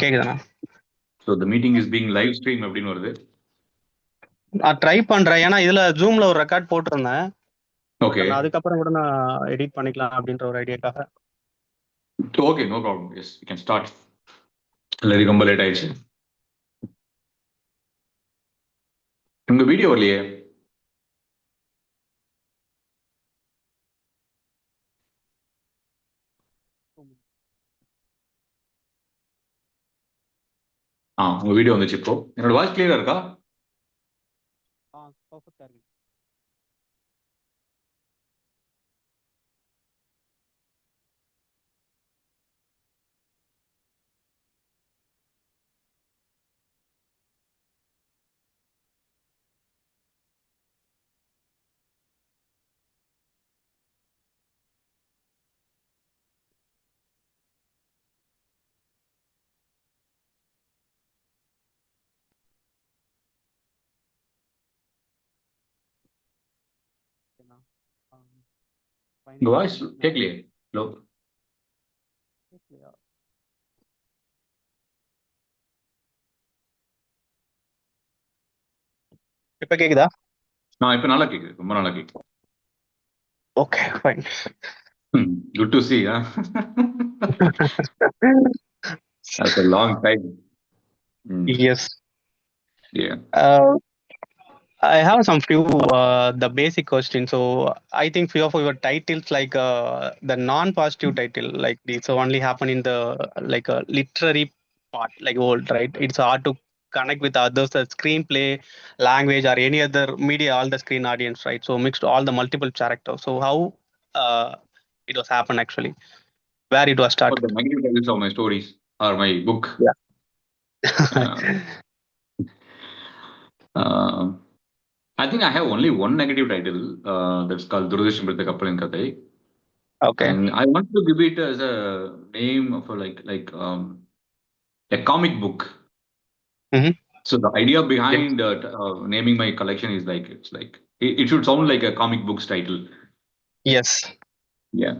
கேக்குதுண்ணா. So the meeting is being live stream அப்படின்னு வருது. நான் ட்ரை பண்றேன். ஏன்னா இதுல ஜூம்ல ஒரு ரெக்கார்ட் போட்டிருந்தேன். Okay. அதுக்கப்புறம் கூட நான் எடிட் பண்ணிக்கலாம் அப்படின்ற ஒரு ஐடியாக்காக. Okay, no problem. Yes, you can start. எல்லாரும் ரொம்ப லேட் ஆயிடுச்சு. உங்க வீடியோ வரலையே. உங்க வீடியோ வந்துச்சு இப்போ. என்னோட வாய்ஸ் கிளியரா இருக்கா? பர்ஃபெக்ட்டா இருக்கு. உங்க வாய்ஸ் கேட்கலையே. ஹலோ. இப்ப கேக்குதா? இப்ப நல்லா கேக்குது. ரொம்ப நல்லா கேக்குது. Okay, fine. Good to see. That's a long time. Yes. Yeah. I have some few the basic questions. So I think few of your titles like the non-positive title like this only happen in the like a literary part like old, right? It's hard to connect with others, the screenplay, language, or any other media, all the screen audience, right? So mixed all the multiple characters. So how it was happen actually, where it was started? The negative titles of my stories or my book. Yeah. I think I have only one negative title that's called Thurathirshtam Piditha Kappalin Kathai. Okay. And I want to give it as a name for like a comic book. Mm-hmm. So the idea behind naming my collection is like it should sound like a comic book's title. Yes. Yeah.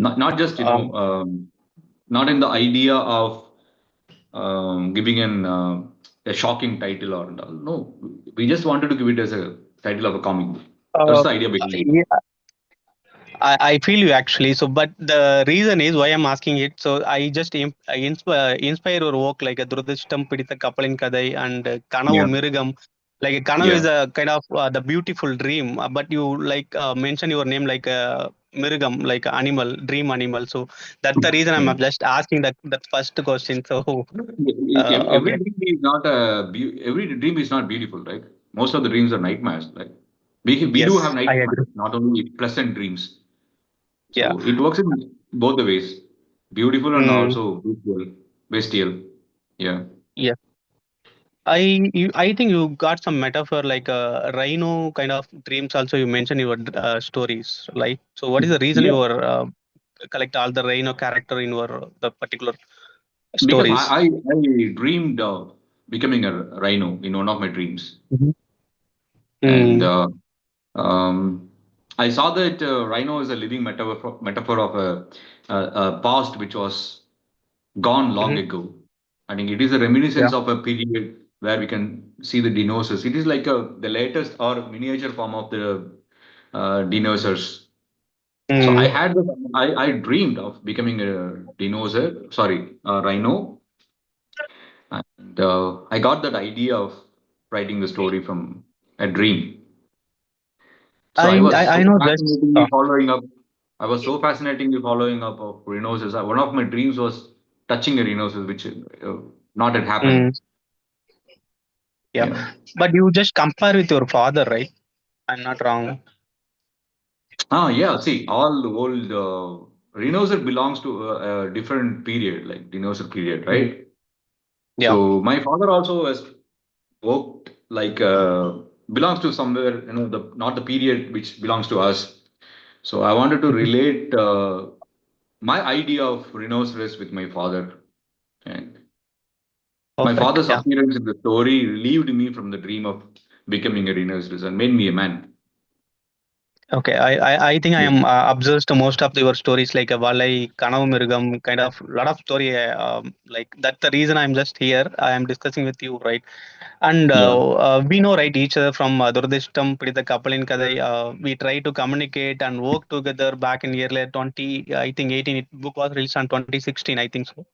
Not just not in the idea of giving a shocking title or no. We just wanted to give it as a title of a comic book. That's the idea behind it. Yeah. I feel you actually. So, but the reason is why I'm asking it. So, I just inspire your work like a Thurathirshtam Piditha Kappalin Kathai and Kanavu Mirugam. Like Kanavu is a kind of the beautiful dream, but you like mention your name like Mirugam, like animal, dream animal. So that's the reason I'm just asking that first question. So every dream is not every dream is not beautiful, right? Most of the dreams are nightmares. Like we do have nightmares, not only pleasant dreams. So it works in both the ways, beautiful and also bestial. Yeah. Yeah. I think you got some metaphor like a rhino kind of dreams. Also, you mentioned your stories, right? So, what is the reason you were collect all the rhino character in your the particular stories? Because I dreamed of becoming a rhino in one of my dreams, and I saw that rhino is a living metaphor of a past which was gone long ago. I think it is a reminiscence of a period where we can see the dinosaurs. It is like the latest or miniature form of the dinosaurs. So I dreamed of becoming a rhino, and I got that idea of writing the story from a dream. So I was so fascinatingly following up. I was so fascinatingly following up of rhinoceros. One of my dreams was touching a rhinoceros, which not had happened. Yeah, but you just compare with your father, right? I'm not wrong. Yeah. See, all the old rhinoceros belongs to a different period, like dinosaur period, right? Yeah. So my father also has worked like belongs to somewhere, not the period which belongs to us. So I wanted to relate my idea of rhinoceros with my father, and my father's appearance in the story relieved me from the dream of becoming a rhinoceros and made me a man. Okay, I think I Yeah. am obsessed to most of your stories like a Valai, Kanavu Mirugam, kind of lot of story. Like that's the reason I'm just here. I am discussing with you, right? And Yeah. we know, right, each other from Thurathirshtam Piditha Kappalin Kathai. We try to communicate and work together back in year 20, I think 18. It book was released on 2016, I think so.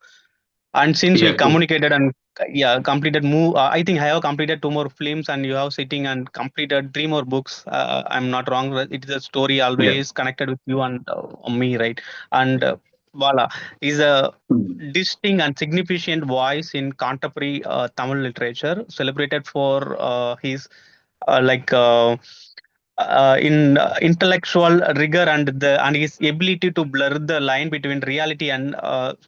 And since we Yeah. True. communicated and yeah, completed move, I think I have completed two more films, and you have sitting and completed three more books. I'm not wrong. Right? It is a story Yeah. always connected with you and me, right? And Bala is a Mm. distinct and significant voice in contemporary Tamil literature, celebrated for his like in intellectual rigor and his ability to blur the line between reality and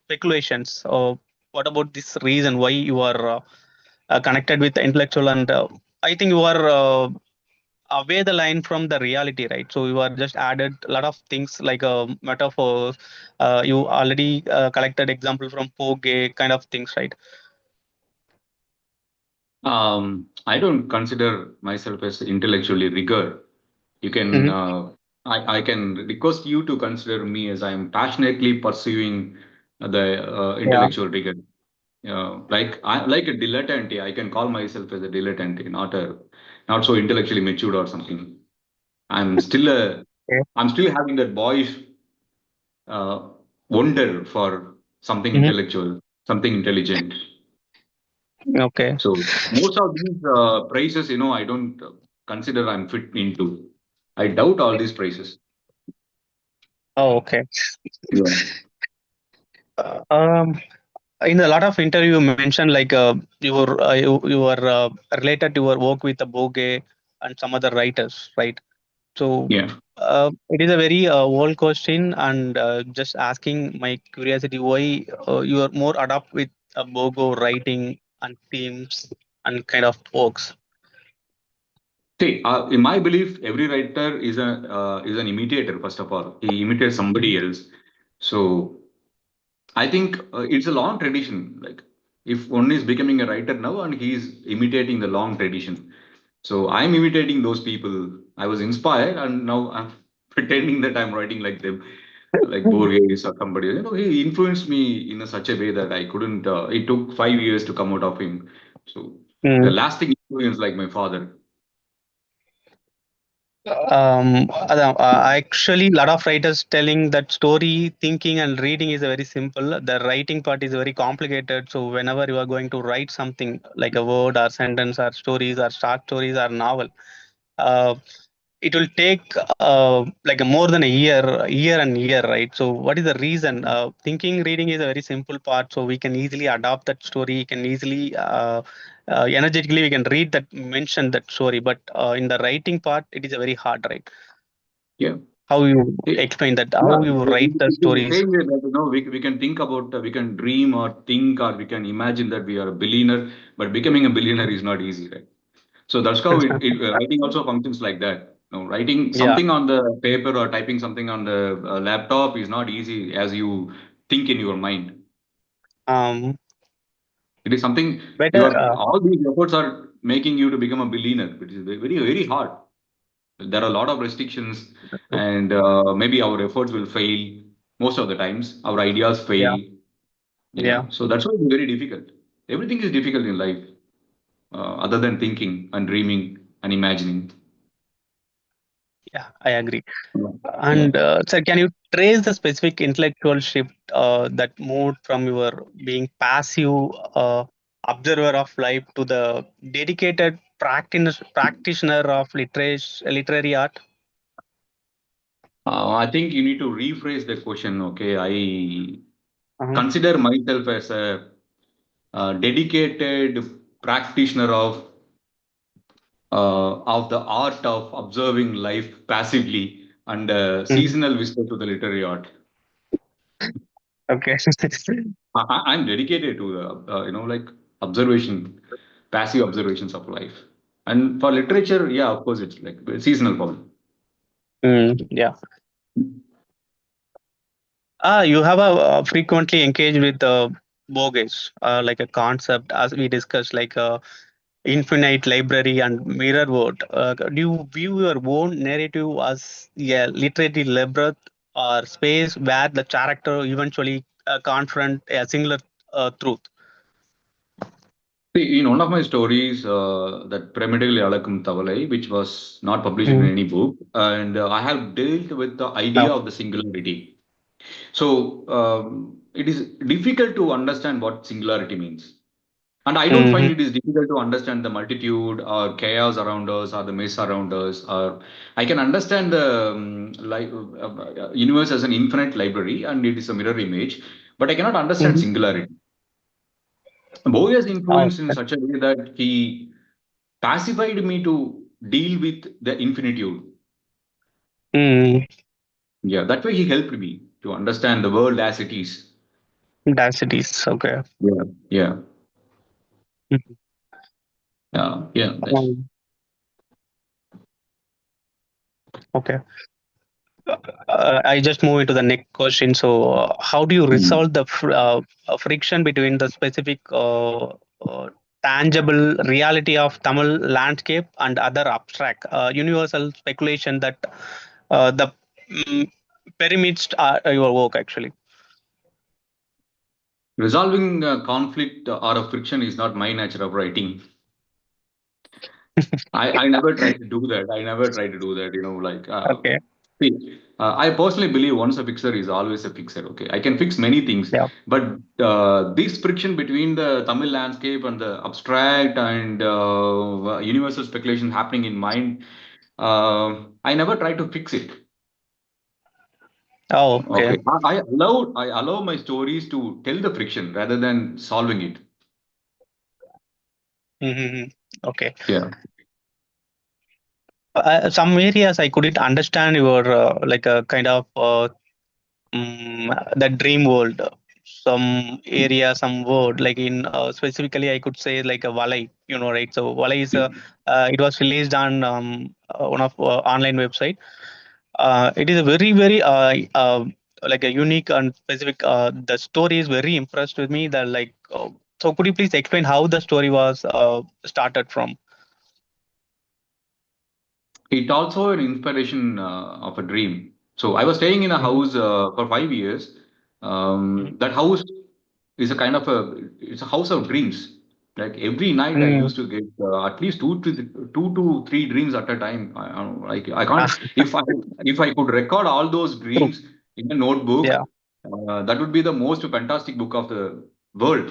speculations. So, what about this reason why you are connected with the intellectual and I think you are away the line from the reality, right? So you are just added a lot of things like metaphors. You already collected example from Poge kind of things, right? I don't consider myself as intellectually rigor. You can, Mm-hmm. I can request you to consider me as I am passionately pursuing the Yeah. intellectual rigor. Like a dilettante, I can call myself as a dilettante, not so intellectually matured or something. I'm still a, Okay. I'm still having that boyish uh, wonder for something Mm-hmm. intellectual, something intelligent. Okay. So most of these prices, I don't consider I'm fit into. I doubt all these prices. Oh, okay. Yeah. Um, in a lot of interview you mentioned like you were related to your work with the Boge and some other writers, right? So Yeah. it is a very old question, and just asking my curiosity why you are more adept with Bogo writing and themes and kind of works. See, in my belief, every writer is an imitator. First of all, he imitates somebody else. So I think it's a long tradition. Like if one is becoming a writer now and he is imitating the long tradition. So I'm imitating those people. I was inspired and now I'm pretending that I'm writing like them, like Borges or somebody. He influenced me in such a way that I couldn't. It took 5 years to come out of him. So the Mm. lasting influence, like my father. Actually, a lot of writers telling that story, thinking, and reading is very simple. The writing part is very complicated. So whenever you are going to write something like a word or sentence or stories or short stories or novel, uh, it will take like a more than a year and year, right? So what is the reason? Thinking, reading is a very simple part, so we can easily adopt that story. Can easily energetically we can read that, mention that story. But in the writing part, it is a very hard, right? Yeah. How you Eh, explain that? Yeah, How you write the it is the stories? same way that we can think about we can dream or think or we can imagine that we are a billionaire, but becoming a billionaire is not easy, right? So that's how writing also functions like that. Writing Yeah. something on the paper or typing something on the laptop is not easy as you think in your mind. Um. It is something Better. all these efforts are making you to become a billionaire, which is very, very hard. There are a lot of restrictions, and maybe our efforts will fail most of the times. Our ideas Yeah. fail. Yeah. Yeah, so that's why it's very difficult. Everything is difficult in life, other than thinking and dreaming and imagining. Yeah. I agree. Yeah. Yeah. And sir, can you trace the specific intellectual shift that moved from your being passive observer of life to the dedicated practitioner of literary art? I think you need to rephrase the question. Okay, I Uh-huh. consider myself as a, dedicated practitioner of the art of observing life passively and Mhm. seasonal visitor to the literary art. Okay. I'm dedicated to the, like observation, passive observations of life. And for literature, yeah, of course, it's like seasonal for me. Yeah. You have frequently engaged with bogus, like a concept as we discussed, like infinite library and mirror world. Do you view your own narrative as a literary labyrinth or space where the character eventually confront a singular truth? See, in one of my stories, that Premedil Alakum Tavalai, which was not published in Mm. any book, and I have dealt with the idea No. of the singularity. So it is difficult to understand what singularity means. And I don't find Mm-hmm. it is difficult to understand the multitude or chaos around us or the mess around us. Or I can understand the universe as an infinite library and it is a mirror image, but I cannot understand Mm-hmm. singularity. Bowie has Oh. influenced in such a way that he pacified me to deal with the infinitude. Mm. Yeah, that way he helped me to understand the world as it is. Densities. Okay. Yeah, yeah, Mhm. yeah. That's Okay. I just move into the next question. So, how do you mm. resolve the friction between the specific tangible reality of Tamil landscape and other abstract universal speculation that the mm, permits your work actually? Resolving conflict or a friction is not my nature of writing. I never try to do that. I never try to do that. Okay. See, I personally believe once a fixer is always a fixer. Okay, I can fix many things, Yeah. but this friction between the Tamil landscape and the abstract and universal speculation happening in mind, I never try to fix it. Oh, okay. Okay, I allow my stories to tell the friction rather than solving it. Mm-hmm. Okay. Yeah. Some areas I couldn't understand your like a kind of the dream world, some area, some word like in specifically I could say like a Valai, right? So Valai is it was released on one of online website. It is a very very like a unique and specific. The story is very impressed with me. That like so could you please explain how the story was started from? It also an inspiration of a dream. So I was staying in a Mm-hmm. house for 5 years. Mm-hmm. That house is a kind of it's a house of dreams. Like every night I Mm. used to get at least two to three dreams at a time. I can't if I could record all those True. dreams in a notebook, Yeah. that would be the most fantastic book of the world.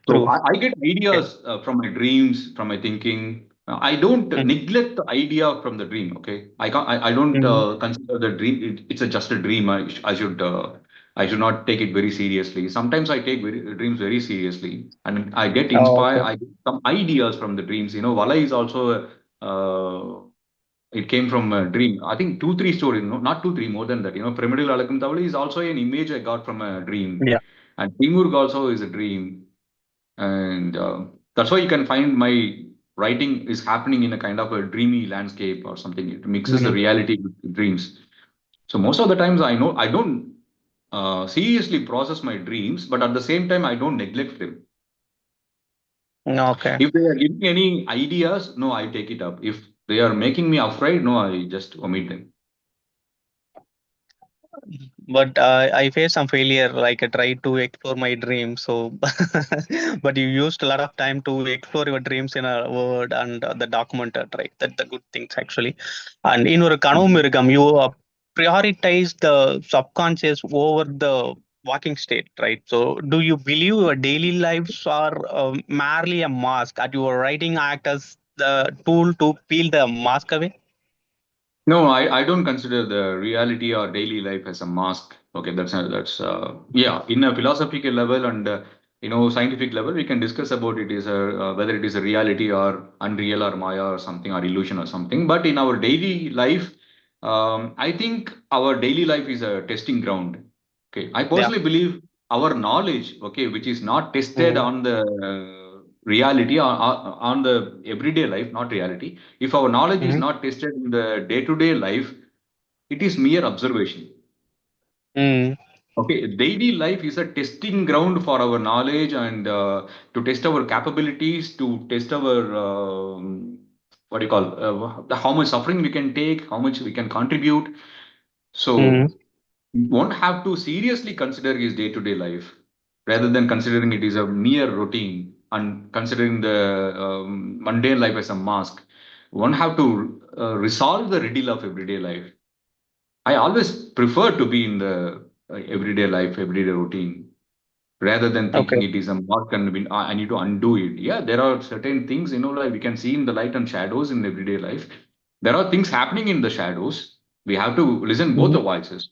So True. I get Okay. ideas from my dreams, from my thinking. I don't Mm-hmm. neglect the idea from the dream. Okay, I don't Mm-hmm. consider the dream. It's just a dream. I should not take it very seriously. Sometimes I take dreams very seriously, and I get Oh, inspired. okay. I get some ideas from the dreams. Vala is also it came from a dream. I think two, three stories, no, not two, three, more than that. Premedil Alakam Tavali is also an image I got from a dream. Yeah. And Simurg also is a dream. And that's why you can find my writing is happening in a kind of a dreamy landscape or something. It mixes the Mm-hmm. reality with dreams. So most of the times I know I don't seriously process my dreams, but at the same time I don't neglect them. Okay. If they are giving any ideas, no, I take it up. If they are making me afraid, no, I just omit them. But I faced some failure. Like I tried to explore my dreams. So, but you used a lot of time to explore your dreams in a word and the documented, right? That's the good things actually. And in your Kanavu Mirugam, you prioritize the subconscious over the walking state, right? So, do you believe your daily lives are merely a mask, at your writing act as the tool to peel the mask away? No, I don't consider the reality or daily life as a mask. Okay, yeah. In a philosophical level and scientific level, we can discuss about it is a whether it is a reality or unreal or maya or something or illusion or something. But in our daily life, I think our daily life is a testing ground. Okay, I Yeah. personally believe our knowledge, okay, which is not tested Mm. on the reality on the everyday life, not reality. If our knowledge is Mm-hmm. not tested in the day-to-day life, it is mere observation. Mm. Okay, daily life is a testing ground for our knowledge and to test our capabilities, to test our what do you call how much suffering we can take, how much we can contribute. Mm. So one have to seriously consider his day-to-day life rather than considering it is a mere routine and considering the mundane life as a mask. One have to resolve the riddle of everyday life. I always prefer to be in the everyday life, everyday routine, rather than Okay. thinking it is a mark and I need to undo it. Yeah, there are certain things, like we can see in the light and shadows in everyday life. There are things happening in the shadows. We have to listen both Mhm. the voices.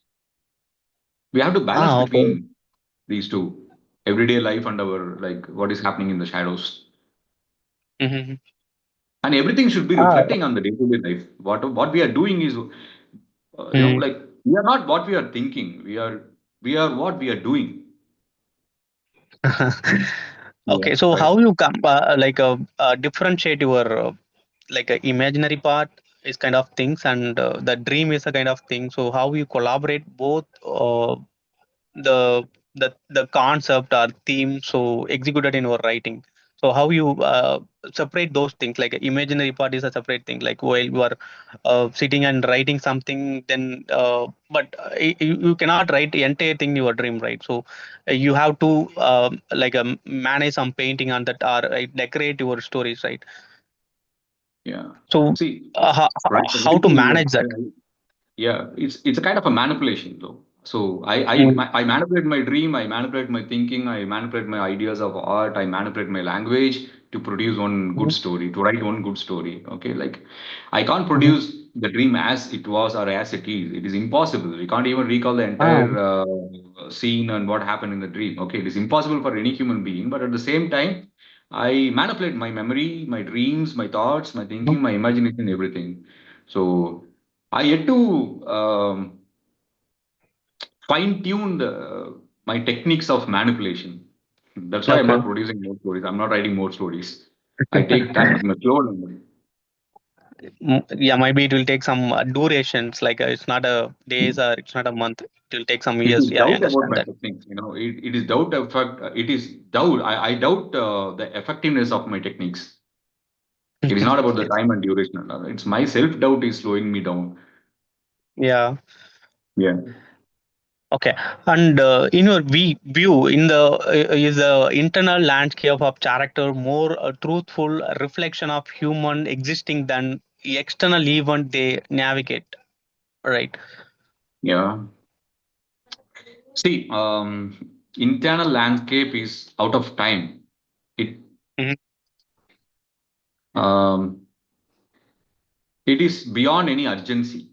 We have to balance Okay. between these two, everyday life and our like what is happening in the shadows. Mhm. And everything should be Ah. reflecting on the day-to-day life. What we are doing is, Mm. like we are not what we are thinking. We are what we are doing. Yeah, Okay, so right. how you differentiate your imaginary part is kind of things, and the dream is a kind of thing. So how you collaborate both the the concept or theme so executed in your writing. So how you separate those things, like imaginary part is a separate thing, like while you are sitting and writing something, then you cannot write the entire thing in your dream, right? So you have to manage some painting on that, or decorate your stories, right? Yeah. So See, how to writing is manage that? yeah, it's a kind of a manipulation though. So Mm. I manipulate my dream, I manipulate my thinking, I manipulate my ideas of art, I manipulate my language to produce one good Mhm. story, to write one good story. Okay, like I can't Mhm. produce the dream as it was or as it is. It is impossible. We can't even recall the Ah. entire scene and what happened in the dream. Okay, it is impossible for any human being. But at the same time, I manipulate my memory, my dreams, my thoughts, my thinking, my imagination, everything. So I yet to fine tune my techniques of manipulation. That's why I'm Okay. not producing more stories. I'm not writing more stories. I take time. I'm a slow learner. Yeah, maybe it will take some durations, like it's not a days or it's not a month, it will take some It years. is Yeah, I doubt about understand my that. techniques. It is doubt effect. It is doubt. I doubt the effectiveness of my techniques. It is not about the Yes. time and duration. It's my self doubt is slowing me down. Yeah. Yeah. Okay. And in your view, in the is the internal landscape of character more a truthful reflection of human existing than the external event they navigate, right? Yeah. See, internal landscape is out of time. It Mhm. um, it is beyond any urgency.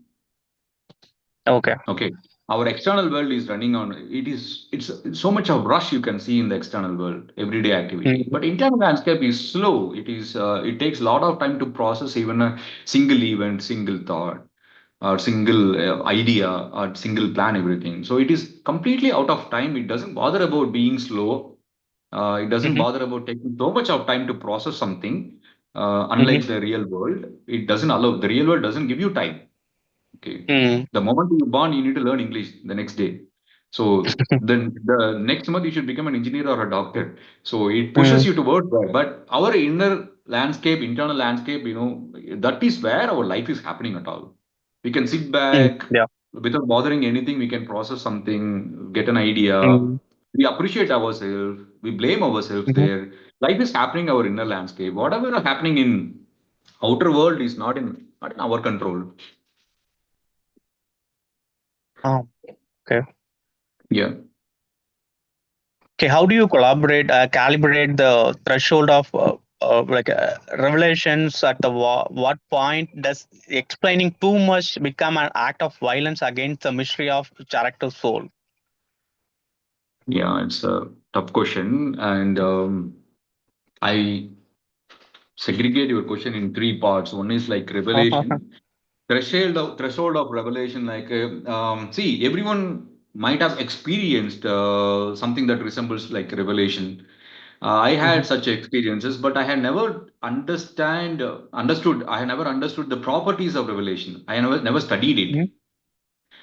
Okay. Okay, our external world is running on. It's so much of rush you can see in the external world, everyday activity. Mhm. But internal landscape is slow. It takes a lot of time to process even a single event, single thought, or single idea, or single plan, everything. So it is completely out of time. It doesn't bother about being slow. It doesn't Mhm. bother about taking so much of time to process something. Mhm. Unlike the real world, it doesn't allow. The real world doesn't give you time. Okay. Mhm. The moment you're born, you need to learn English the next day. So then the next month you should become an engineer or a doctor. So it pushes Mhm. you towards that. But our inner landscape, internal landscape, that is where our life is happening at all. We can sit Mhm. back Yeah. without bothering anything. We can process something, get an idea. Mhm. We appreciate ourselves. We blame ourselves Mhm. there. Life is happening our inner landscape. Whatever is happening in outer world is not in our control. Ah, okay. Yeah. Okay, how do you collaborate, calibrate the threshold of revelations at the what point does explaining too much become an act of violence against the mystery of character soul? Yeah, it's a tough question, and I segregate your question in three parts. One is like revelation, threshold of revelation. Like, see, everyone might have experienced something that resembles like revelation. I Mhm. had such experiences, but I had never understood. I had never understood the properties of revelation. I never studied it. Mhm.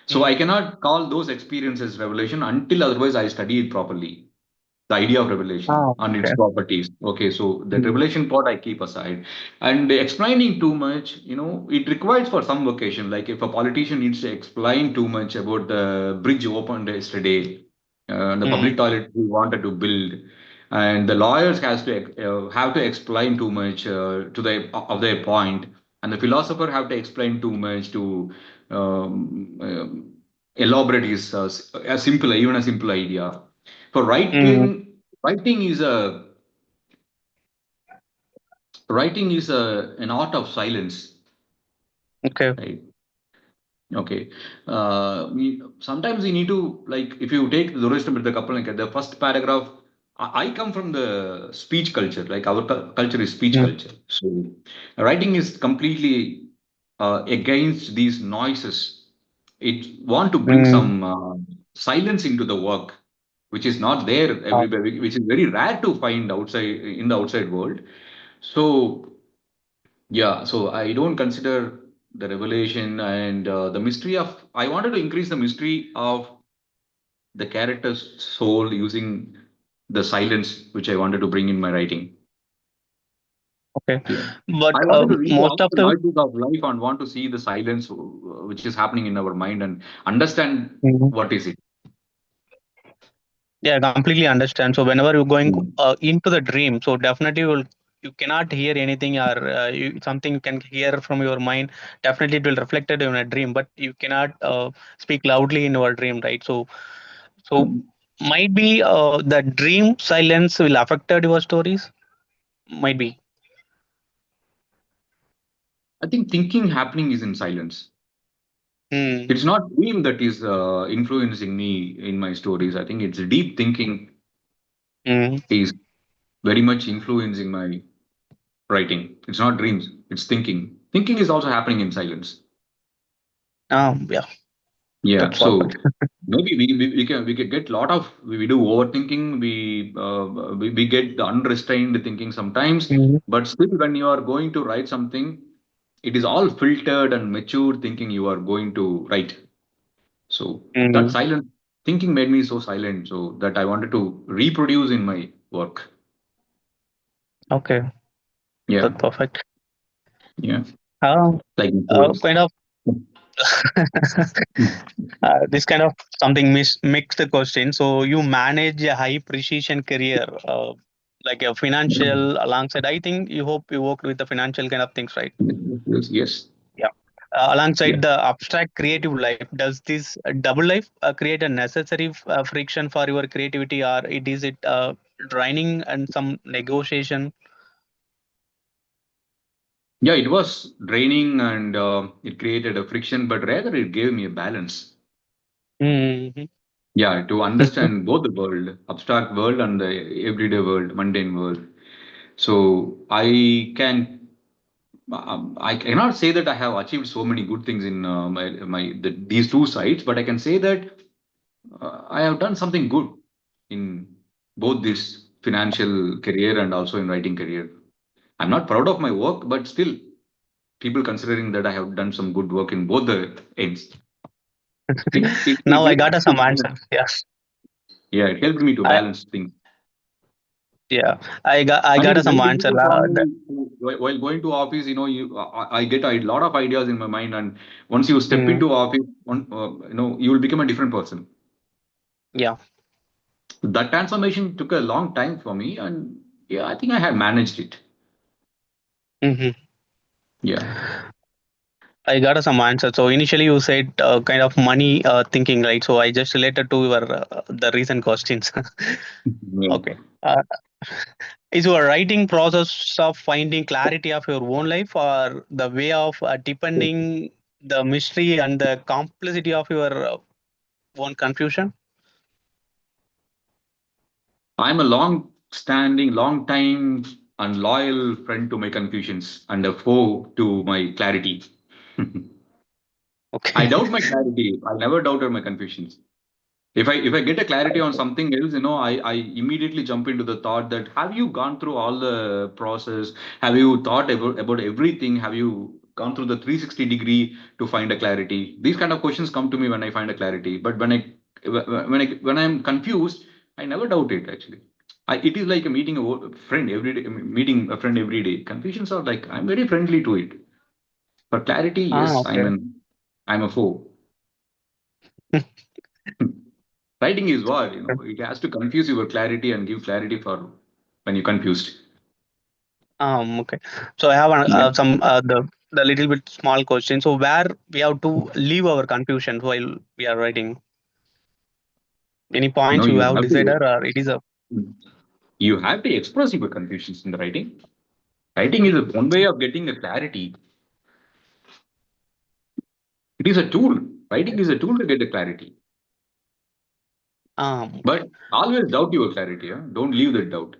So I cannot call those experiences revelation until otherwise I study it properly. The idea of revelation Oh, and its okay. properties. Okay, so the Mm. revelation part I keep aside. And explaining too much, it requires for some vocation. Like if a politician needs to explain too much about the bridge opened yesterday, the Mm. public toilet we wanted to build, and the lawyers has to have to explain too much to their point, and the philosopher have to explain too much to elaborate his a simple idea. For Mm. writing is a writing is an art of silence, Okay. right? Okay. Sometimes you need to, like, if you take the Thurathirshtam Piditha Kappalin Kathai, the first paragraph. I come from the speech culture. Like our culture is speech Mm. culture. So writing is completely against these noises. It want to bring Mm. some silence into the work, which is not there Oh, everywhere, which is very rare to find outside in the outside world. So yeah, so I don't consider the revelation and the mystery of. I wanted to increase the mystery of the character's soul using the silence, which I wanted to bring in my writing. okay. Yeah, But I wanted to read most out of the the noises of life and want to see the silence which is happening in our mind and understand Mhm. what is it. Yeah, I completely understand. So whenever you're going Mm. into the dream, so definitely you cannot hear anything or something you can hear from your mind. Definitely it will reflected in a dream, but you cannot speak loudly in your dream, right? So might be the dream silence will affected your stories. Might be. I think thinking happening is in silence. Hmm. It's not dream that is influencing me in my stories. I think it's deep thinking Hmm. is very much influencing my writing. It's not dreams, it's thinking. Thinking is also happening in silence. Yeah, Yeah, that's perfect. so maybe we can get lot of we do overthinking, we get the unrestrained thinking sometimes, Hmm. but still when you are going to write something, it is all filtered and mature thinking you are going to write. So that Hmm. silent thinking made me so silent, so that I wanted to reproduce in my work. Okay, Yeah, that's perfect. yeah, Uh, like in poems. kind of this kind of something mixed question. So you manage a high precision career, like a financial alongside. I think you hope you worked with the financial kind of things, right? Yes, yes. Yeah. Yeah. Alongside the abstract creative life, does this double life create a necessary friction for your creativity, or it draining and some negotiation? Yeah, it was draining and it created a friction, but rather it gave me a balance. Mm-hmm. Yeah, to understand both the world, abstract world and the everyday world, mundane world. So I cannot say that I have achieved so many good things in these two sides, but I can say that I have done something good in both this financial career and also in writing career. I'm not proud of my work, but still, people considering that I have done some good work in both the ends. It Now I helped got me some to balance. answers. Yeah, Yeah, it helped me to I balance things. yeah I And it got is some very answer. difficult for me while going to office. I get a lot of ideas in my mind, and once you step Mm, into office, you will become a different person. yeah. That transformation took a long time for me, and yeah, I think I have managed it. Hmm. Yeah. I got some answer. So initially you said kind of money thinking, right? So I just related to your the recent questions. Yeah. Okay. Is your writing process of finding clarity of your own life, or the way of depending the mystery and the complexity of your own confusion? I'm a long-standing, long-time, and loyal friend to my confusions and a foe to my clarity. I Okay. doubt my clarity. I never doubted my confusions. If I get a clarity on something else, I immediately jump into the thought that have you gone through all the process? Have you thought about everything? Have you gone through the 360-degree to find a clarity. These kind of questions come to me when I find a clarity. But when I'm confused, I never doubt it actually. It is like a meeting friend every day, meeting a friend every day. Confusions are like I'm very friendly to it. For clarity, yes, Okay. I'm a foe. Writing is what, it has to confuse your clarity and give clarity for when you're confused. Okay. So I have Yeah. some the little bit small question. So where we have to leave our confusion while we are writing? Any No, points you have decided, or it is a you have to express your confusions in the writing. Writing is one way of getting a clarity. It is a tool. Writing is a tool to get the clarity. okay. But always doubt your clarity. Huh? Don't leave that doubt.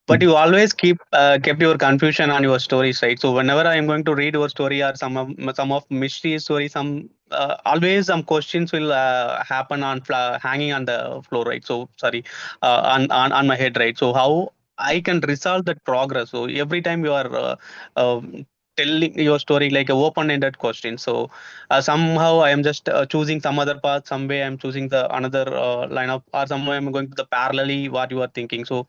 But you always kept your confusion on your stories, right? So whenever I am going to read your story or some of mystery story, some always some questions will happen on hanging on the floor, right? So sorry, on my head, right? So how I can resolve that progress? So every time you are telling your story like a open-ended question, so somehow I am just choosing some other path, some way I'm choosing the another line of, or some way I'm going to the parallelly what you are thinking. So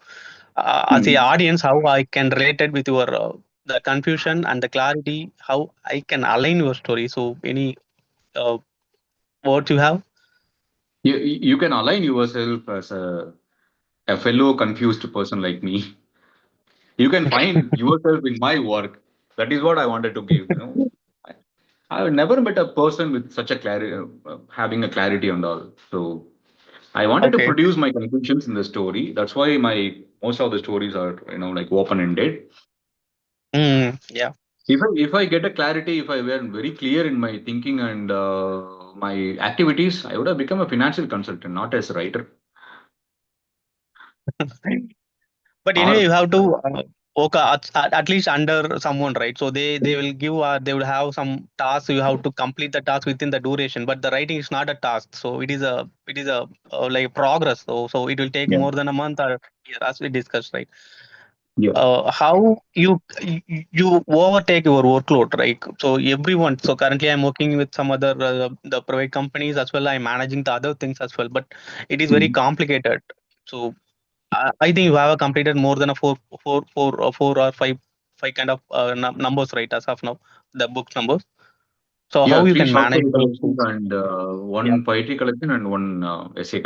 as a Hmm. audience, how I can relate it with your the confusion and the clarity, how I can align your story. So any uh, words you have? You can align yourself as a fellow confused person like me. You can find yourself in my work. That is what I wanted to give. I, I've never met a person with such a clarity, having a clarity and all. So I wanted to Okay. produce my conclusions in the story. That's why my most of the stories are like open ended. Yeah. If I get a clarity, if I were very clear in my thinking and my activities, I would have become a financial consultant, not as a writer. But anyway, you Or have to work at least under someone, right? So they will give they will have some task. You have to complete the task within the duration. But the writing is not a task, so it is a like progress. So it will take yeah, more than a month or year, as we discussed, right? yeah. How you overtake your workload, right? So everyone, so currently I'm working with some other the private companies as well, I'm managing the other things as well, but it is very Mhm. complicated. So I think you have completed more than a four or five kind of numbers, right, as of now, the book numbers. So how Yeah, you three can short manage story those collections things? and Yeah. one poetry collection and one essay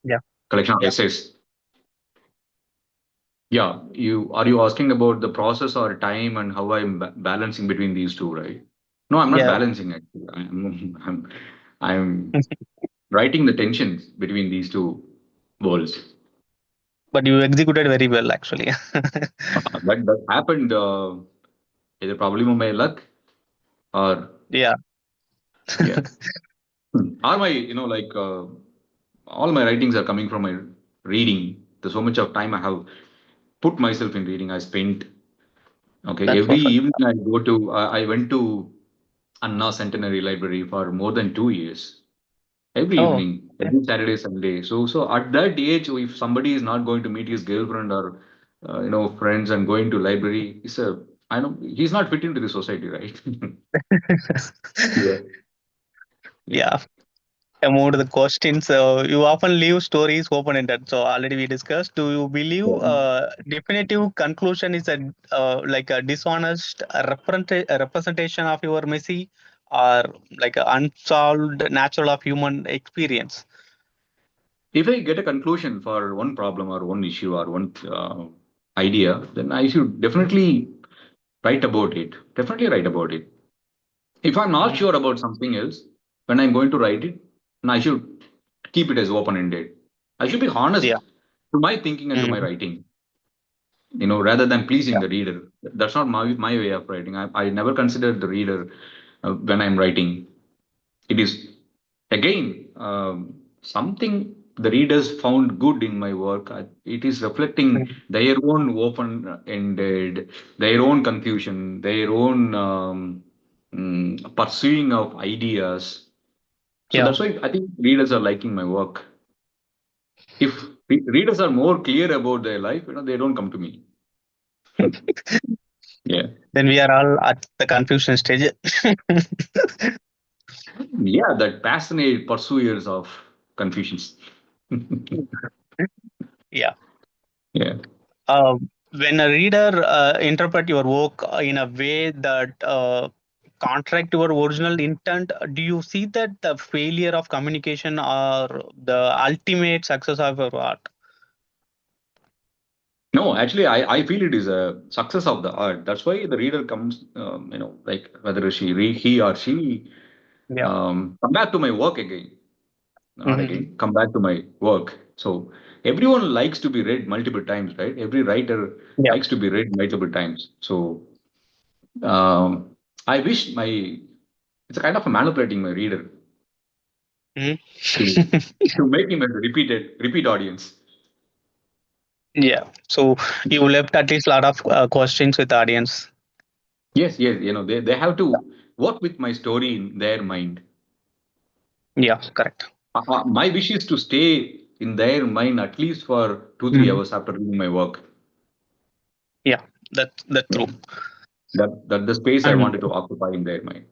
Yeah. collection of Yeah. essays. Yeah, you asking about the process or time and how I'm balancing between these two, right? No, I'm not Yeah. balancing actually. I'm writing the tensions between these two worlds. But you executed very well, actually. That happened either probably by my luck or Yeah. yeah. Or my all my writings are coming from my reading. There's so much of time I have put myself in reading. I spent okay That's every perfect. evening I go to I went to Anna Centenary Library for more than 2 years. Every Oh, evening, yeah. every Saturday, Sunday. So at that age, if somebody is not going to meet his girlfriend or friends and going to library, it's a I know he's not fit into the society, right? Yeah, yeah, Yeah. Move to the questions. You often leave stories open-ended. So already we discussed. Do you believe yeah. definitive conclusion is a like a dishonest representation of your messy, or like a unsolved natural of human experience? If I get a conclusion for one problem or one issue or one idea, then I should definitely write about it. Definitely write about it. If I'm not Mhm. sure about something else, when I'm going to write it, then I should keep it as open-ended. I should be honest Yeah. to my thinking and to my Mhm. writing, rather than pleasing Yeah. the reader. That's not my way of writing. I never consider the reader when I'm writing. It is again something the readers found good in my work. It is reflecting Mhm. their own open-ended, their own confusion, their own pursuing of ideas. So Yeah. that's why I think readers are liking my work. If readers are more clear about their life, they don't come to me. Yeah. Then we are all at the confusion stage. Yeah, that passionate pursuers of confusions. Yeah. Yeah. When a reader interpret your work in a way that contract your original intent, do you see that the failure of communication or the ultimate success of your art? No, actually, I feel it is a success of the art. That's why the reader comes, like whether he or she, Yeah. come back to my work again, not Hmm. again, come back to my work. So everyone likes to be read multiple times, right? Every writer Yeah. likes to be read multiple times. So um, I wish it's a kind of a manipulating my reader Mhm. to make him a repeat audience. Yeah. So you left at least a lot of questions with the audience. Yes, yes, they have to work with my story in their mind. Yeah. Correct. My wish is to stay in their mind at least for 2 3 Mhm. hours after reading my work. Yeah. That's Yeah. true. That the space I And wanted to occupy in their mind,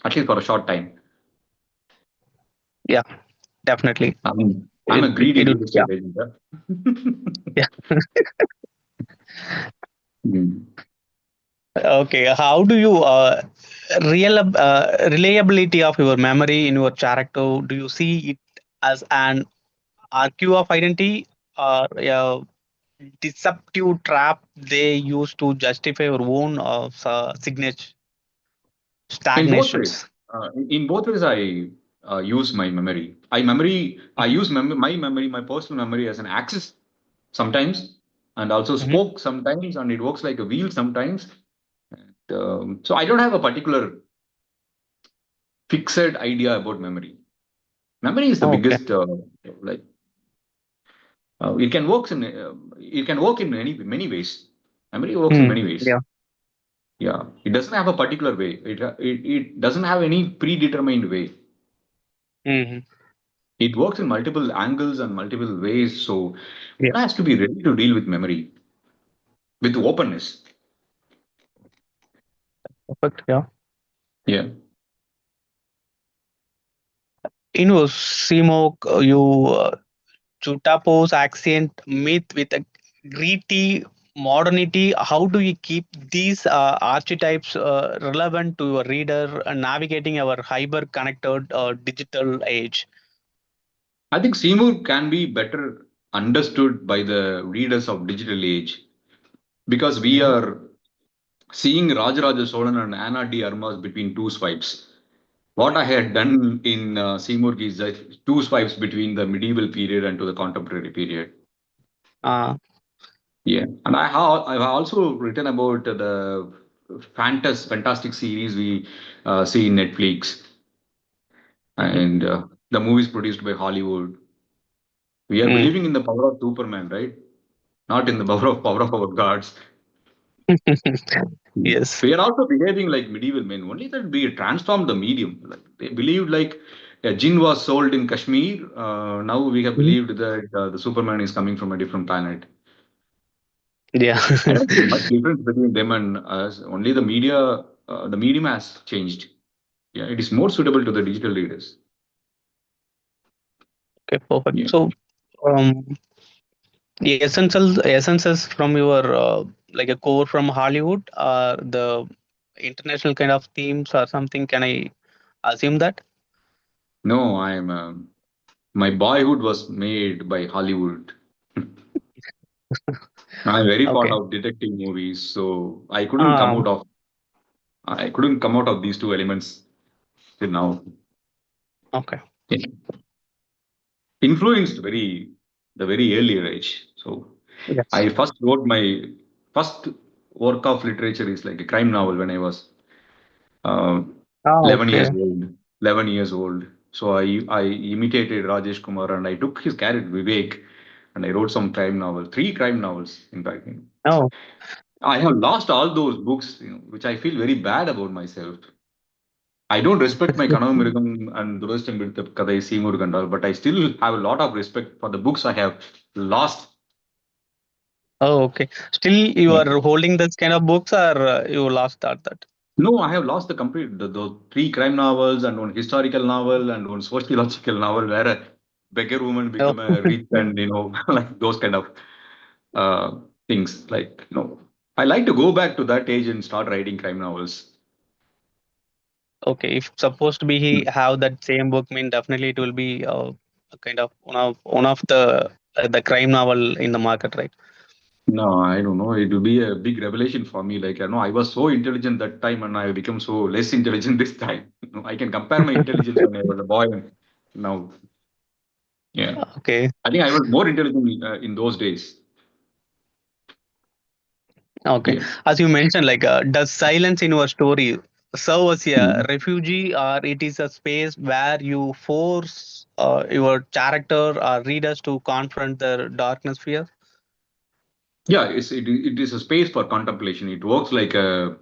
at least for a short time. yeah, definitely. I'm a greedy It would, real yeah. estate agent. Huh? Yeah. Mm. Okay, how do you reliability of your memory in your character? Do you see it as an argue of identity or a deceptive trap they use to justify your own signature In both ways, stagnations? in both ways, I use my memory. I use my memory, my personal memory, as an axis sometimes, and also Mhm. spoke sometimes, and it works like a wheel sometimes. So I don't have a particular fixed idea about memory. Memory is the Okay. biggest, like it can work in many ways. Memory works in Hmm. many ways. Yeah. Yeah, it doesn't have a particular way. It doesn't have any predetermined way. Hmm. It works in multiple angles and multiple ways. So Yeah. one has to be ready to deal with memory with openness. Perfect. Yeah. Yeah. In your Simurg, you juxtapose accent myth with a gritty modernity. How do you keep these archetypes relevant to your reader navigating our hyper connected digital age? I think Seymour can be better understood by the readers of digital age because we Mhm. are seeing Rajaraja Cholan and Anna D. Armas between two swipes. What I had done in Simurg is two swipes between the medieval period and to the contemporary period. Uh, Yeah, and I've also written about the fantastic series we see in Netflix mhm. and the movies produced by Hollywood. We are Mm. believing in the power of Superman, right? Not in the power of our gods. Yes. We are also behaving like medieval men, only that we transformed the medium. Like they believed like a jinn was sold in Kashmir. Now we have Mhm. believed that the Superman is coming from a different planet. Yeah. I don't see much difference between them and us. Only the medium has changed. Yeah, it is more suitable to the digital readers. Okay, perfect. Yeah. So, um, the essences from your like a core from Hollywood, the international kind of themes or something. Can I assume that? No, I'm. My boyhood was made by Hollywood. I'm very fond Okay. of detective movies, so Um. I couldn't come out of these two elements till now. Okay. Yeah. Influenced the very earlier age. So Yes. I first wrote my first work of literature is like a crime novel when I was uh, Ah, 11 okay. years old. 11 years old. So I imitated Rajesh Kumar and I took his character Vivek and I wrote some crime novel, three crime novels in fact. Oh. I have lost all those books, which I feel very bad about myself. I don't respect my Kanavu Mirugam and Thurathirshtam Piditha Kappalin Simurg and all, but I still have a lot of respect for the books I have lost. Oh, okay. Still, you Yeah. are holding this kind of books, or you lost that? No, I have lost the complete those three crime novels and one historical novel and one sociological novel where a beggar woman Oh, become a rich and like those kind of uh, things. Like I like to go back to that age and start writing crime novels. okay. If supposed to be he have that same book, mean definitely it will be a kind of one of the crime novel in the market, right? No, I don't know. It will be a big revelation for me. Like, I was so intelligent that time and I become so less intelligent this time. I can compare my intelligence when I was a boy and now. Yeah. Okay. I think I was more intelligent in those days. Okay. Yeah. As you mentioned, like, does silence in your story serve as a Mhm. refugee, or it is a space where you force your character or readers to confront their darkness fear? Yeah, it is a space for contemplation. It works like a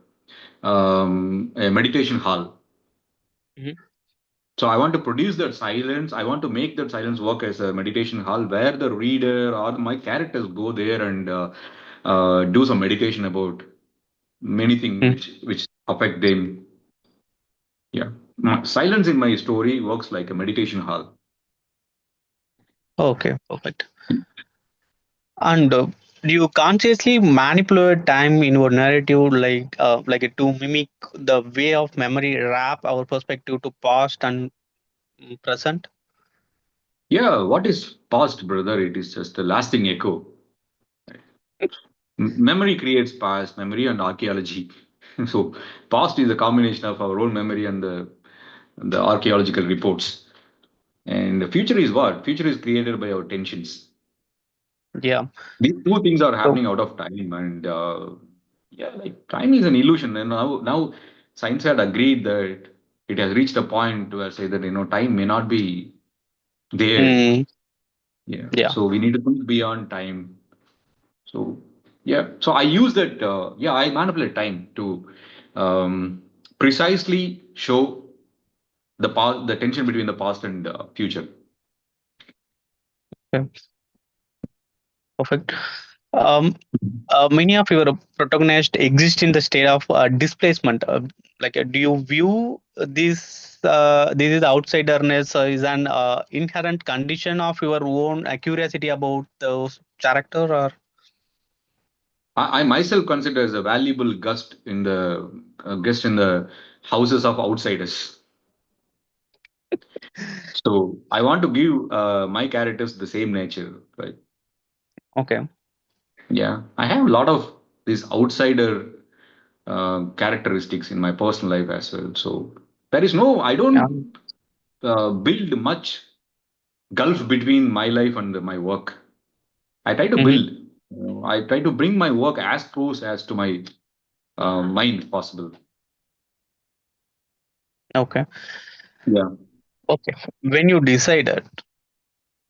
meditation hall. Mhm. So I want to produce that silence. I want to make that silence work as a meditation hall where the reader or my characters go there and do some meditation about many things Mm. which affect them. Yeah, silence in my story works like a meditation hall. Okay, perfect. And do you consciously manipulate time in your narrative, like to mimic the way of memory wrap our perspective to past and present? Yeah, what is past, brother? It is just a lasting echo. Memory creates past, memory and archaeology. So, past is a combination of our own memory and the archaeological reports. And the future is what? Future is created by our tensions. Yeah. These two things are So, happening out of time, and yeah, like time is an illusion. And now science had agreed that it has reached a point where say that time may not be there. mm, Yeah, yeah. so we need to think beyond time. So yeah, so I use that. Yeah, I manipulate time to precisely show the past, the tension between the past and future. Okay, perfect. Um, Many of your protagonists exist in the state of displacement. Do you view this is outsiderness is an inherent condition of your own curiosity about those character, or I myself consider as a valuable guest in the houses of outsiders. So I want to give my characters the same nature, right? okay? Yeah, I have a lot of these outsider characteristics in my personal life as well. So there is no, I Um, don't build much gulf between my life and my work. I try to mhm, build. I try to bring my work as close as to my mind possible. okay, Yeah. okay. When you decided,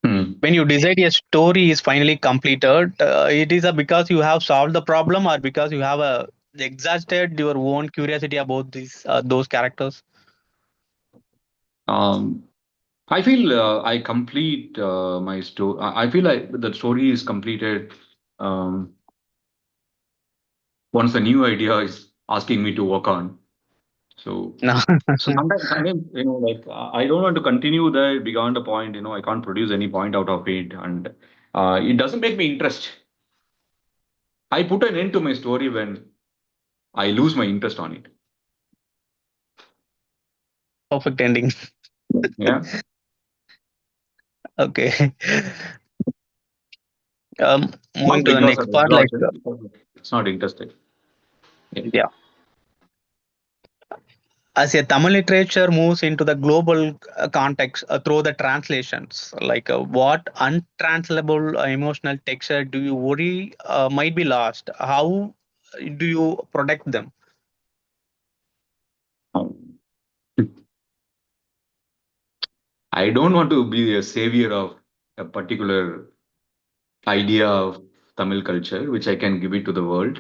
Hmm. when you decide a story is finally completed, it is because you have solved the problem, or because you have exhausted your own curiosity about these those characters. Um, I feel I complete my story. I feel like the story is completed once a new idea is asking me to work on. So, No. so sometimes, like I don't want to continue that beyond a point. I can't produce any point out of it, and it doesn't make me interest. I put an end to my story when I lose my interest on it. Perfect ending. Yeah, Okay. not Moving to the because of next part, exhaustion, because it's not interested. Yeah. yeah, as a Tamil literature moves into the global context through the translations, what untranslatable emotional texture do you worry might be lost? How do you protect them? Um, I don't want to be a savior of a particular idea of Tamil culture, which I can give it to the world.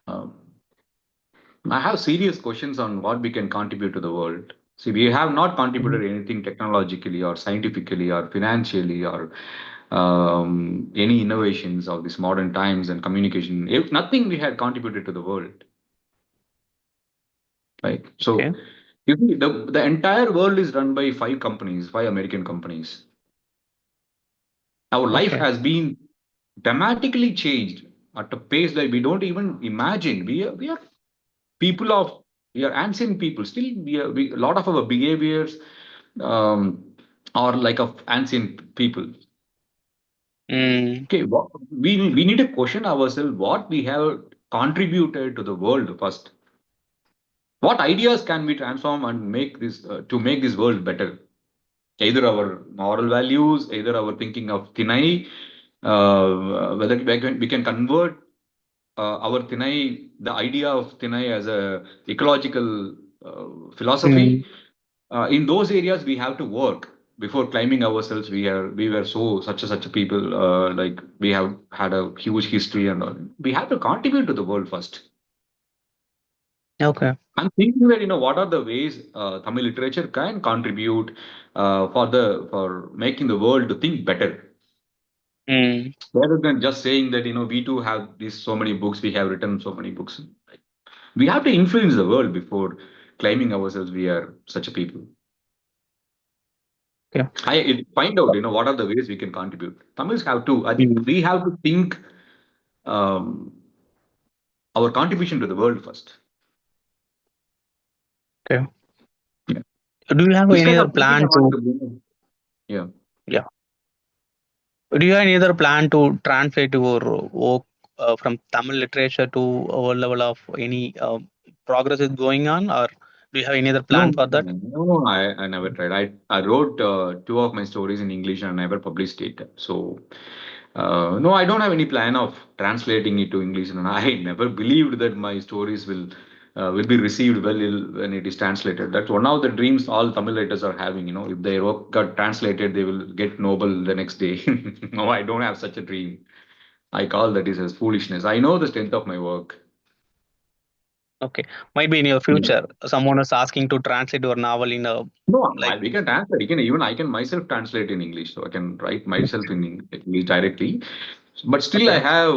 Um, I have serious questions on what we can contribute to the world. See, we have not Mhm. contributed anything technologically or scientifically or financially or any innovations of these modern times and communication. If nothing we had contributed to the world, right? So Okay. you see, the entire world is run by five companies, five American companies. Our life Okay. has been dramatically changed at a pace that we don't even imagine. We are people of we are ancient people. Still, a lot of our behaviors um, are like of ancient people. Mm. Okay, we need to question ourselves what we have contributed to the world first. What ideas can we transform and make this to make this world better? Either our moral values, either our thinking of Tinai, whether we can convert our Tinai, the idea of Tinai as a ecological Mm. philosophy. In those areas, we have to work before claiming ourselves. We were so such a people. Like we have had a huge history and all. We have to contribute to the world first. Okay. I'm thinking that what are the ways Tamil literature can contribute for making the world to think better, Mm. rather than just saying that we too have these so many books, we have written so many books. We have to influence the world before claiming ourselves we are such a people. Okay. Find out what are the ways we can contribute. Tamils have to. I think Mm. we have to think um, our contribution to the world first. Okay. Yeah. Do you have This any kind other of thinking I plan want to? to bring. Yeah. Yeah. Do you have any other plan to translate your work from Tamil literature to our level of any progress is going on, or do you have any other No, plan for that? no, I never tried. I wrote two of my stories in English and I never published it. So, no, I don't have any plan of translating it to English. And I never believed that my stories will be received well when it is translated. That's one of the dreams all Tamil writers are having. If their work got translated, they will get Nobel the next day. No, I don't have such a dream. I call that is as foolishness. I know the strength of my work. Okay, might be in your future, someone is asking to translate your novel in a No, like. we can translate. I can myself translate in English, so I can write myself in English directly. But still, I Okay. have.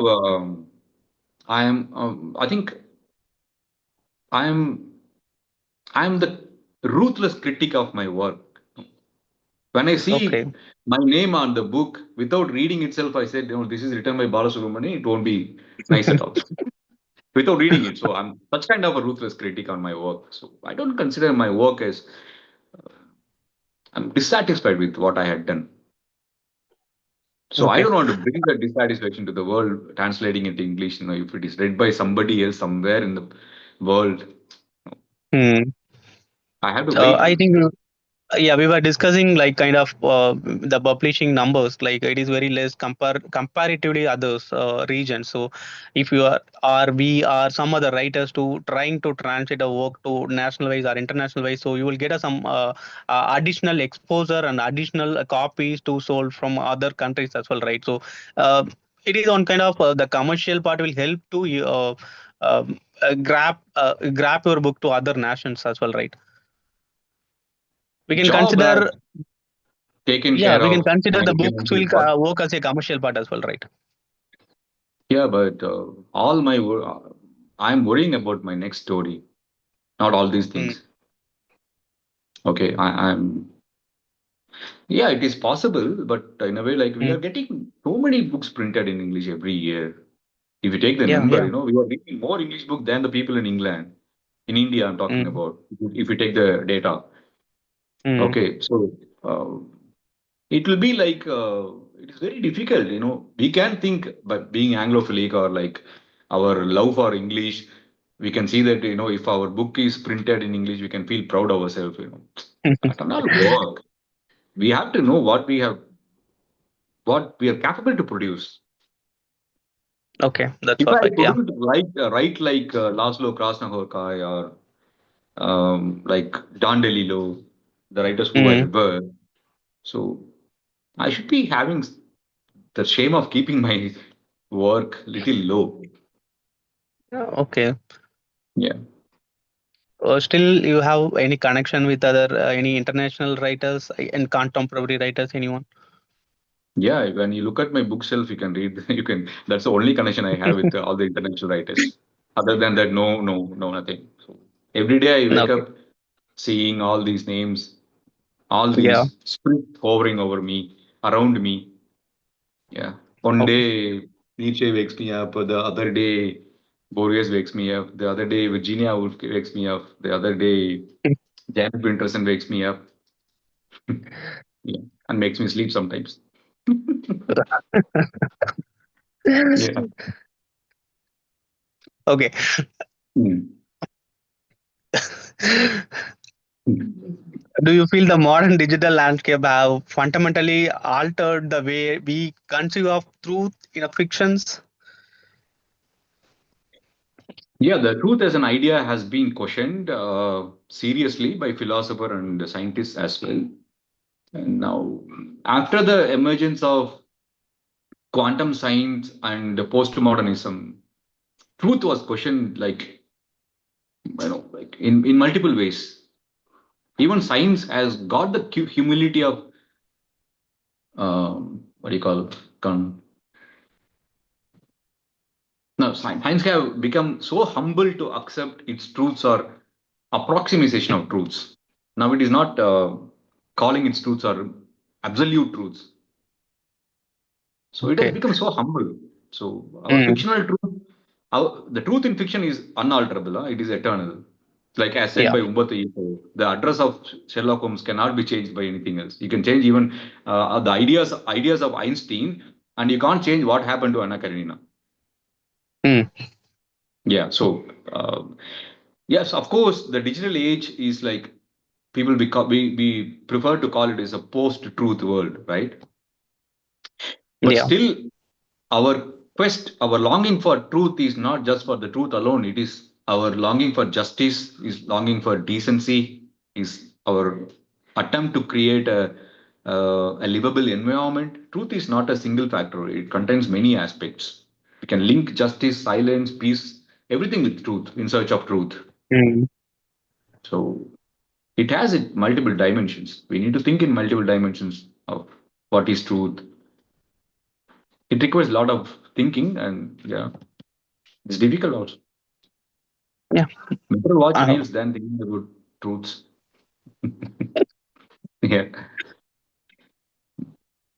I am. I think I am. I am the ruthless critic of my work. When I see Okay. my name on the book without reading itself, I said, this is written by Balasubramanian. It won't be nice at all without reading it. So I'm such kind of a ruthless critic on my work. So I don't consider my work as. I'm dissatisfied with what I had done. So I Okay. don't want to bring that dissatisfaction to the world, translating it to English. If it is read by somebody else somewhere in the world, Hmm. I have to wait. I think yeah, we were discussing like kind of the publishing numbers. Like it is very less comparatively others regions. So if you are or we are some other writers to trying to translate a work to national wise or international wise, so you will get some additional exposure and additional copies to sold from other countries as well, right? So it is on kind of the commercial part will help to grab your book to other nations as well, right? We can Job has consider, taken yeah, care we can of consider my the books will implemented work. work as a commercial part as well, right? Yeah, but all I'm worrying about my next story, not all these Mm. things. Okay, I'm. Yeah, it is possible, but in a way, like we Mm. are getting so many books printed in English every year. If you take the Yeah, number, yeah. we are reading more English book than the people in England. In India, I'm talking Mm. about. If you take the data, Mm. okay, so it will be like it is very difficult. We can think, but being Anglophilic or like our love for English, we can see that if our book is printed in English, we can feel proud of ourselves. That will not work. We have to know what we are capable to produce. Okay, that's If I perfect. Yeah. couldn't write like Laszlo Krasnahorkai or like Don DeLillo, the writers who I Mm. revere, so I should be having the shame of keeping my work little low. Yeah, okay. Yeah. Still, you have any connection with other any international writers and contemporary writers? Anyone? Yeah, when you look at my bookshelf, you can read. You can. That's the only connection I have with all the international writers. Other than that, no, no, no, nothing. So every day I wake Okay. up seeing all these names, all Yeah. these spirits hovering over me, around me. Yeah. One Okay. day Nietzsche wakes me up. The other day Borges wakes me up. The other day Virginia Woolf wakes me up. The other day Janet Winterson wakes me up. Yeah, and makes me sleep sometimes. Yeah. Okay. Hmm. Do you feel the modern digital landscape have fundamentally altered the way we conceive of truth in a fictions? Yeah, the truth as an idea has been questioned seriously by philosophers and scientists as well. And now, after the emergence of quantum science and postmodernism, truth was questioned like in multiple ways. Even science has got the humility of what do you call no, science have become so humble to accept its truths or approximation of truths. Now it is not calling its truths or absolute truths. So it has Okay. become so humble. So our Mm, fictional truth, the truth in fiction is unalterable. It is eternal. Like as said yeah. by Umberto Eco, the address of Sherlock Holmes cannot be changed by anything else. You can change even the ideas of Einstein, and you can't change what happened to Anna Karenina. Mm, Yeah. So yes, of course, the digital age is like we prefer to call it as a post-truth world, right? But yeah. still, our quest, our longing for truth is not just for the truth alone. It is our longing for justice, is longing for decency, is our attempt to create a livable environment. Truth is not a single factor. It contains many aspects. We can link justice, silence, peace, everything with truth, in search of truth. Mm, So it has multiple dimensions. We need to think in multiple dimensions of what is truth. It requires a lot of thinking, and yeah, it's difficult also. yeah. Better watch Uh, reels than thinking about truths. Yeah.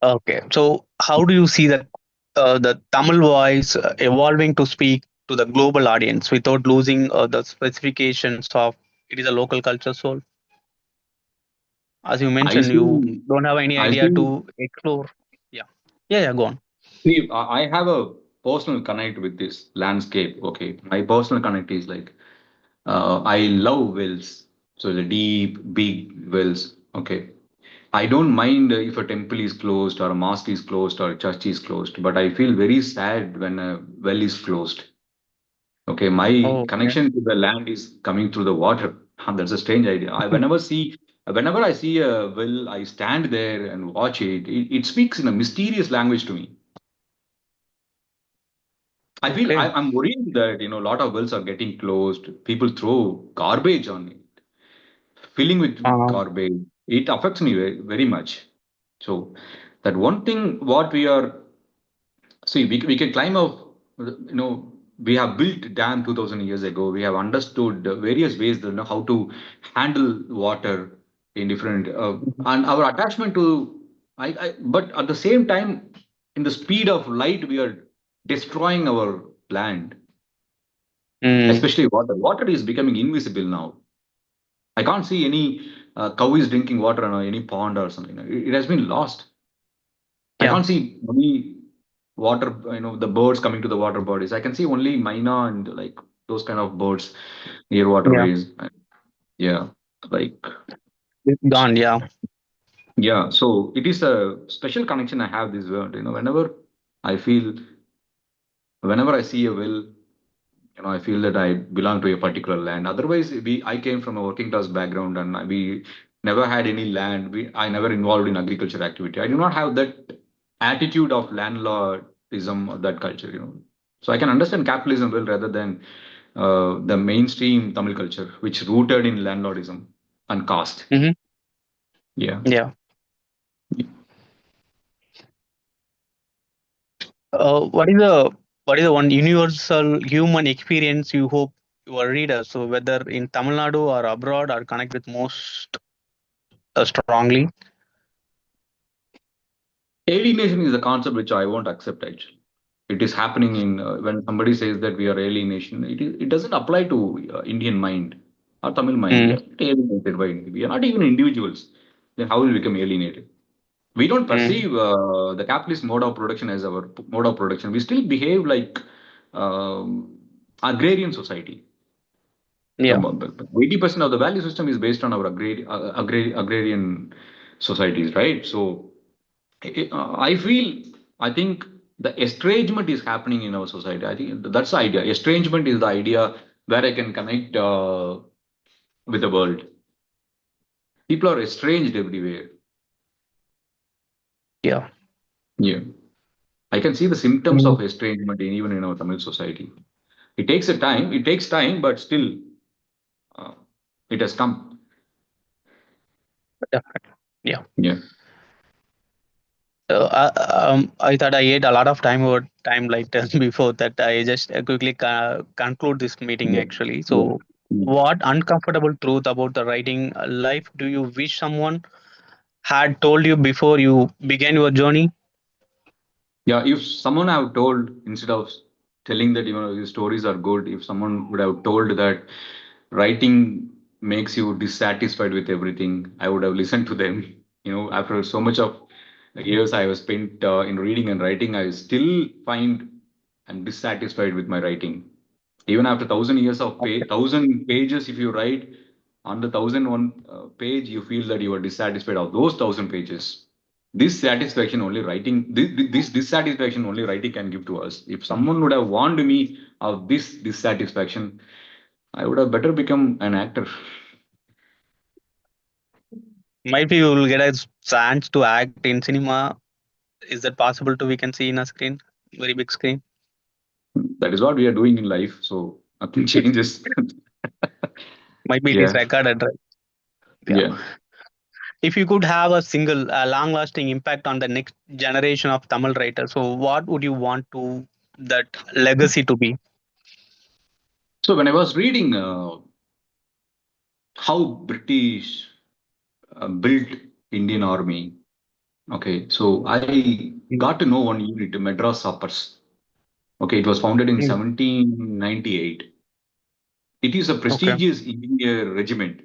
okay. So, how do you see that the Tamil voice evolving to speak to the global audience without losing the specifications of it is a local culture soul? As you I mentioned, you see. don't have any I idea see. to explore. Yeah. Yeah. Yeah. Go on. See, I have a personal connect with this landscape. Okay, my personal connect is like I love wells. So the deep, big wells. Okay, I don't mind if a temple is closed or a mosque is closed or a church is closed, but I feel very sad when a well is closed. Okay, my Oh, okay. connection to the land is coming through the water. That's a strange idea. Whenever I see a well, I stand there and watch it. It speaks in a mysterious language to me. I feel Okay. I'm worried that a lot of wells are getting closed. People throw garbage on it, filling with Uh, garbage. It affects me very much. So that one thing, what we are see, we can climb up, we have built dam 2000 years ago. We have understood various ways to know how to handle water in different, and our attachment to, but at the same time, in the speed of light, we are destroying our land, mm, especially water. Water is becoming invisible now. I can't see any cow is drinking water in any pond or something. It has been lost. I yeah. can't see many water, the birds coming to the water bodies. I can see only myna and like those kind of birds near Yeah. waterways. Yeah, like, It's gone. Yeah. yeah. So it is a special connection I have this world. Whenever I see a well, I feel that I belong to a particular land. Otherwise, I came from a working class background, and we never had any land. I never involved in agriculture activity. I do not have that attitude of landlordism or that culture. So I can understand capitalism well rather than the mainstream Tamil culture, which rooted in landlordism and caste. Hmm. Yeah. Yeah. What is the one universal human experience you hope your readers, so whether in Tamil Nadu or abroad, are connect with most strongly? Alienation is a concept which I won't accept actually. It is happening in when somebody says that we are alienation. It doesn't apply to Indian mind or Tamil mind. We Mm, are not alienated by. We are not even individuals. Then how will we become alienated? We don't mm, perceive the capitalist mode of production as our mode of production. We still behave like agrarian society. yeah, 80% of the value system is based on our agrarian societies, right? So I feel, I think the estrangement is happening in our society. I think that's the idea. Estrangement is the idea where I can connect with the world. People are estranged everywhere. yeah. Yeah. I can see the symptoms Mm, of estrangement even in our Tamil society. It takes time, but still uh, it has come. definitely. Yeah. Yeah. I thought I ate a lot of time over time like before that. I just quickly conclude this meeting Yeah. actually. Yeah. So, Mm. what uncomfortable truth about the writing life do you wish someone had told you before you began your journey? Yeah, if someone have told instead of telling that his stories are good, if someone would have told that writing makes you dissatisfied with everything, I would have listened to them. After so much of years I have spent in reading and writing, I still find I'm dissatisfied with my writing. Even after 1,000 years of Okay. 1,000 pages, if you write on the 1,001 page, you feel that you are dissatisfied of those 1,000 pages. This satisfaction only writing, this dissatisfaction only writing can give to us. If someone would have warned me of this dissatisfaction, I would have better become an actor. Might be you will get a chance to act in cinema. Is that possible to we can see in a screen, very big screen? That is what we are doing in life. So nothing changes. Might be it is Yeah, recorded, right? Yeah. yeah. If you could have a single long-lasting impact on the next generation of Tamil writers, so what would you want to that legacy to be? So when I was reading how British built Indian army, okay, so I got to know one unit, Madras Sappers. Okay, it was founded in Mm, 1798. It is a okay. prestigious engineer regiment.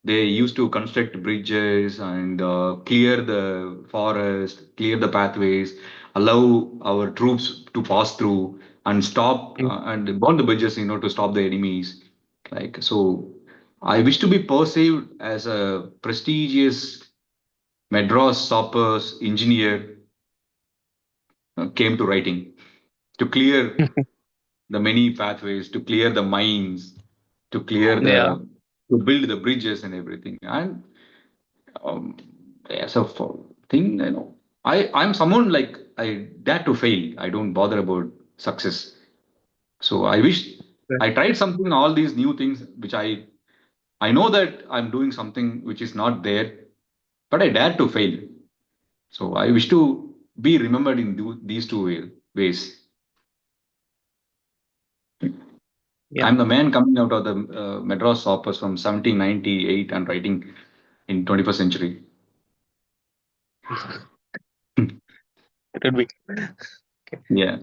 They used to construct bridges and clear the forest, clear the pathways, allow our troops to pass through and stop Mm, and burn the bridges, to stop the enemies. Like so, I wish to be perceived as a prestigious Madras Sappers engineer came to writing to clear the many pathways, to clear the mines, to clear yeah. to build the bridges and everything. And um, as a thing, I'm someone like I dare to fail. I don't bother about success. So I wish I tried something, all these new things, which I know that I'm doing something which is not there, but I dare to fail. So I wish to be remembered in these two ways. Yeah. I'm the man coming out of the Madras office from 1798 and writing in 21st century. It would be. Yeah.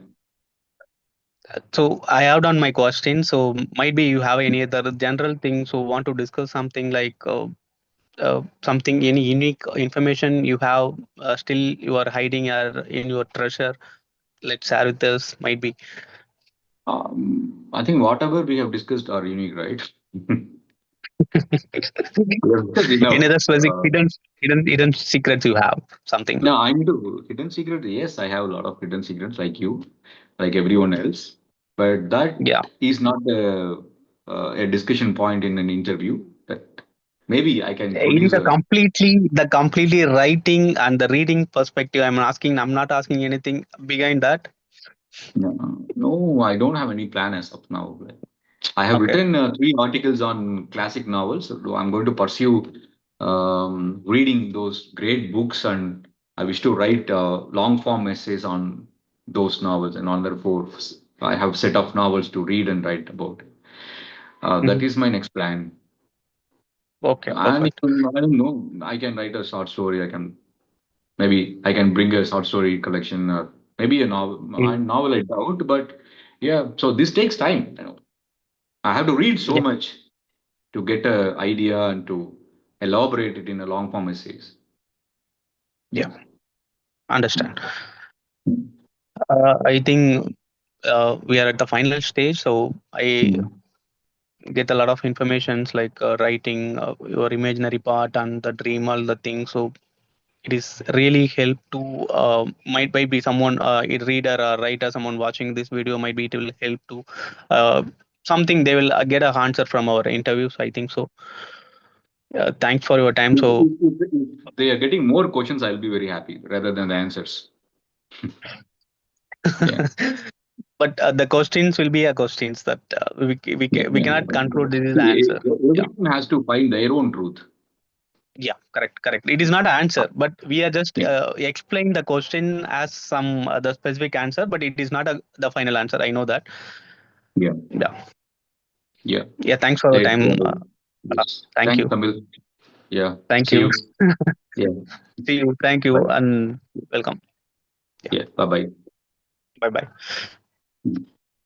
So I have done my question. So might be you have any other general things so want to discuss something like something any unique information you have still you are hiding in your treasure. Let's share with us. Might be. I think whatever we have discussed are unique, right? We have discussed enough. Any other specific Uh, hidden secrets you have? Something. no, I'm into hidden secret. Yes, I have a lot of hidden secrets like you, like everyone else. But that Yeah. is not a discussion point in an interview. That maybe I can In produce a. the completely writing and the reading perspective, I'm not asking anything behind that. No, no, I don't have any plan as of now. I have Okay. written three articles on classic novels. So I'm going to pursue reading those great books, and I wish to write long form essays on. those novels, and another four I have set of novels to read and write about. That Mhm. is my next plan. Okay, And perfect. I don't know, I can write a short story. Maybe I can bring a short story collection, or maybe a novel. Mhm. I doubt, but yeah. So this takes time. I have to read so Yeah, much to get a idea and to elaborate it in a long form essays. yeah, Yeah. understand. I think we are at the final stage, so I Mm. get a lot of informations like writing your imaginary part and the dream, all the things. So it is really help to might be someone a reader or writer, someone watching this video, might be it will help to uh, something they will get a answer from our interviews. I think so. Thanks for your time. So If they are getting more questions, I'll be very happy rather than the answers. Yeah. but the questions will be a questions that we Yeah. cannot conclude this is the See, answer. Yeah. everyone has to find their own truth. Yeah, correct. It is not an answer, but we are just Yeah. explain the question as some the specific answer, but it is not the final answer. I know that. Yeah. Yeah, Yeah. yeah. Thanks for your Let's time. yes. Thank Thanks, you, Tamil. Yeah. thank See you. you. Yeah. See you. Thank you, Bye. and welcome. Yeah, Yeah. Bye bye. bye bye.